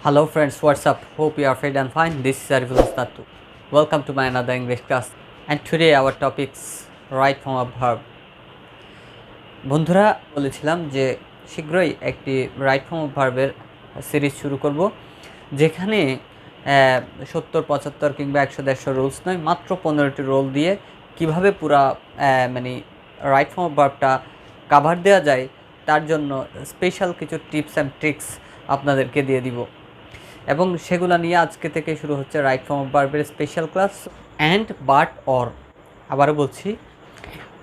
Hello friends, what's up? Hope you are fit and fine. This is Ariful Hasnat. Welcome to my another English class. And today our topics right from a verb. বন্ধুরা বলেছিলাম যে শীঘ্রই একটি right form of ভার্বের series শুরু করব, যেখানে 70, 75 কিংবা 100-150 রুলস নয়, মাত্র 15টি রোল দিয়ে কিভাবে পুরা রাইট ফর্ম অফ ভার্বটা কাভার দেওয়া যায় তার জন্য স্পেশাল কিছু টিপস অ্যান্ড ট্রিক্স আপনাদেরকে দিয়ে দিব। এবং সেগুলো নিয়ে আজকে থেকে শুরু হচ্ছে রাইট ফর্ম অফ ভার্বের special class. And, but, or, আবারও বলছি,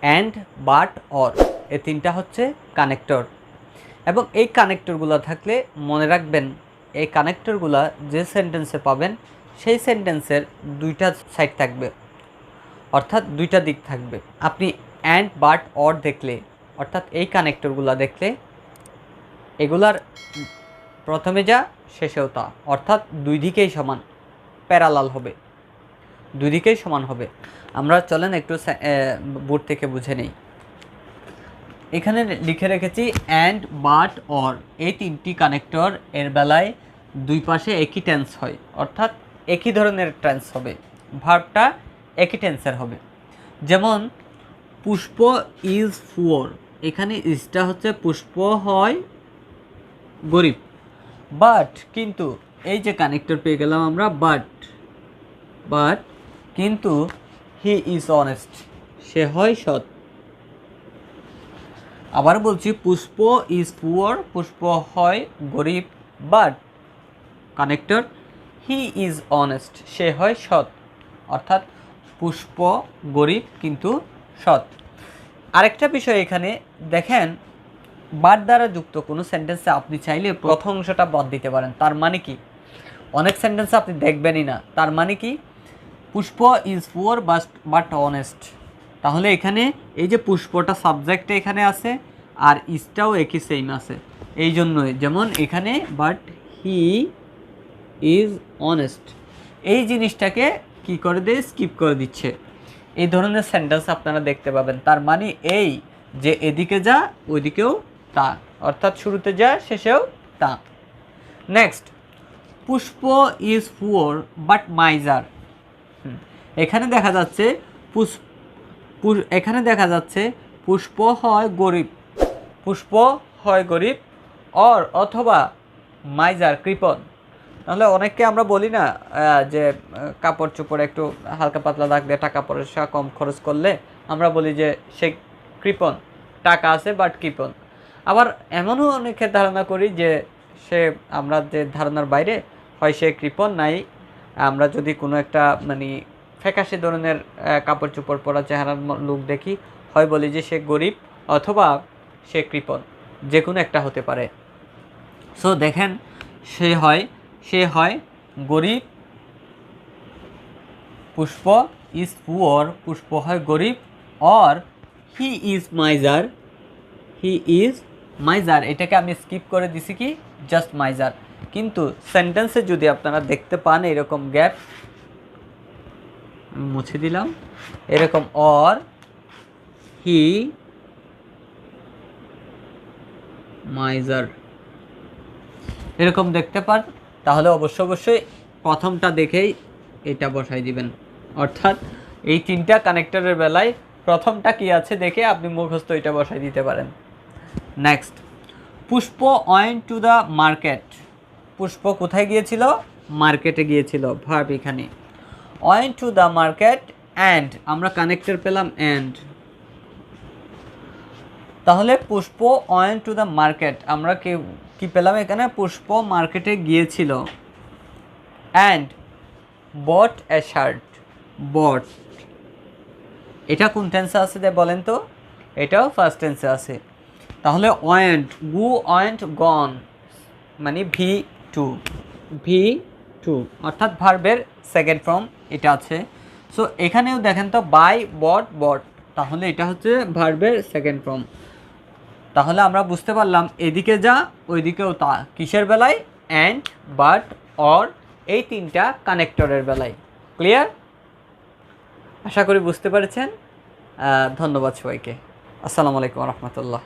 অ্যান্ড, বাট, অর, এই তিনটা হচ্ছে কানেক্টর। এবং এই কানেক্টরগুলো থাকলে মনে রাখবেন, এই কানেক্টরগুলো যে সেন্টেন্সে পাবেন সেই সেন্টেন্সের দুইটা সাইড থাকবে, অর্থাৎ দুইটা দিক থাকবে। আপনি অ্যান্ড, বাট, অর দেখলে, অর্থাৎ এই কানেক্টরগুলো দেখলে, এগুলার প্রথমে যা শেষেও তা, অর্থাৎ দুই দিকেই সমান, প্যারালাল হবে, দুই দিকেই সমান হবে। আমরা চলেন একটু বোর্ড থেকে বুঝে নেই। এখানে লিখে রেখেছি অ্যান্ড, বাট, অর, এই তিনটি কানেক্টর এর বেলায় দুই পাশে একই টেন্স হয়, অর্থাৎ একই ধরনের টেন্স হবে, ভার্বটা একই টেন্সের হবে। যেমন পুষ্প ইজ পুয়ার, এখানে ইজটা হচ্ছে পুষ্প হয় গরিব, বাট কিন্তু এই যে কানেক্টর পেয়ে গেলাম আমরা, বাট কিন্তু হি ইজ অনেস্ট, সে হয় সৎ। আবার বলছি, পুষ্প ইজ পুয়ার, পুষ্প হয় গরিব, but connector he is honest, সে হয় সৎ, অর্থাৎ পুষ্প গরিব কিন্তু সৎ। আরেকটা বিষয় এখানে দেখেন, বাট দ্বারা যুক্ত কোনো সেন্টেন্সে আপনি চাইলে প্রথম অংশটা বাদ দিতে পারেন। তার মানে কি, অনেক সেন্টেন্সে আপনি দেখবেনই না। তার মানে কি, পুষ্প ইজ পুয়ার বাট অনেস্ট, তাহলে এখানে এই যে পুষ্পটা সাবজেক্টে এখানে আছে আর ইজটাও একই সেম আছে, এই জন্যই। যেমন এখানে বাট হি ইজ অনেস্ট, এই জিনিসটাকে কি করে দিয়ে স্কিপ করে দিচ্ছে। এই ধরনের সেন্টেন্স আপনারা দেখতে পাবেন। তার মানে এই যে এদিকে যা ওইদিকেও তা, অর্থাৎ শুরুতে যা শেষেও তা। Next, Pushpa is poor but miser, এখানে দেখা যাচ্ছে পুষ্প হয় গরিব, পুষ্প হয় গরিব, অথবা মাইজার কৃপণ। তাহলে অনেককে আমরা বলি না যে কাপড় চোপড়ে একটু হালকা পাতলা দাগ দিয়ে টাকা পয়সা কম খরচ করলে আমরা বলি যে সে কৃপণ, টাকা আছে বাট কৃপণ। আবার এমনও অনেকের ধারণা করি যে সে, আমরা যে ধারণার বাইরে, হয় সে কৃপণ, নাই আমরা যদি কোনো একটা ফ্যাকাশে ধরনের কাপড় চোপড় পরা চেহারার লোক দেখি, হয় বলি যে সে গরিব অথবা সে কৃপণ, যে কোনো একটা হতে পারে। সো দেখেন, সে হয় গরিব, পুষ্প ইজ পুয়ার, পুষ্প হয় গরিব, অর হি ইজ মাইজার, এটাকে আমি স্কিপ করে দিছি কি, জাস্ট মাইজার। কিন্তু সেন্টেন্সে যদি আপনারা দেখতে পান এরকম গ্যাপ, মুছে দিলাম, এরকম অর হি মাইজার এরকম দেখতে পান, তাহলে অবশ্যই প্রথমটা দেখেই এটা বসাই দিবেন। অর্থাৎ এই তিনটা কানেক্টরের বেলায় প্রথমটা কি আছে দেখে আপনি মুখস্থ এটা বসাই দিতে পারেন। Next, Pushpa went to the market, Pushpa কোথায় গিয়েছিল, মার্কেটে গিয়েছিল, ভার্ব এখানে went to the market, and আমরা কানেক্টর পেলাম অ্যান্ড, তাহলে Pushpa went to the market, আমরা কি পেলাম এখানে, পুষ্প মার্কেটে গিয়েছিল। অ্যান্ড বট এ শার্ট, বট, এটা কোন টেন্সে আছে বলেন তো, এটাও ফার্স্ট টেন্সে আছে। তাহলে ওয়েন্ট, ওয়েন্ট গন, মানে V2, অর্থাৎ ভার্বের সেকেন্ড ফর্ম এটা আছে। সো এখানেও দেখেন তো, বাই, বট, তাহলে এটা হচ্ছে ভার্বের সেকেন্ড ফর্ম। তাহলে আমরা বুঝতে পারলাম এদিকে যা ওইদিকেও তা, কিসের বেলায়, অ্যান্ড, বাট, অর, এই তিনটা কানেক্টরের বেলায়। ক্লিয়ার? আশা করি বুঝতে পেরেছেন। ধন্যবাদ সবাইকে। আসসালামু আলাইকুম রহমতুল্লাহ।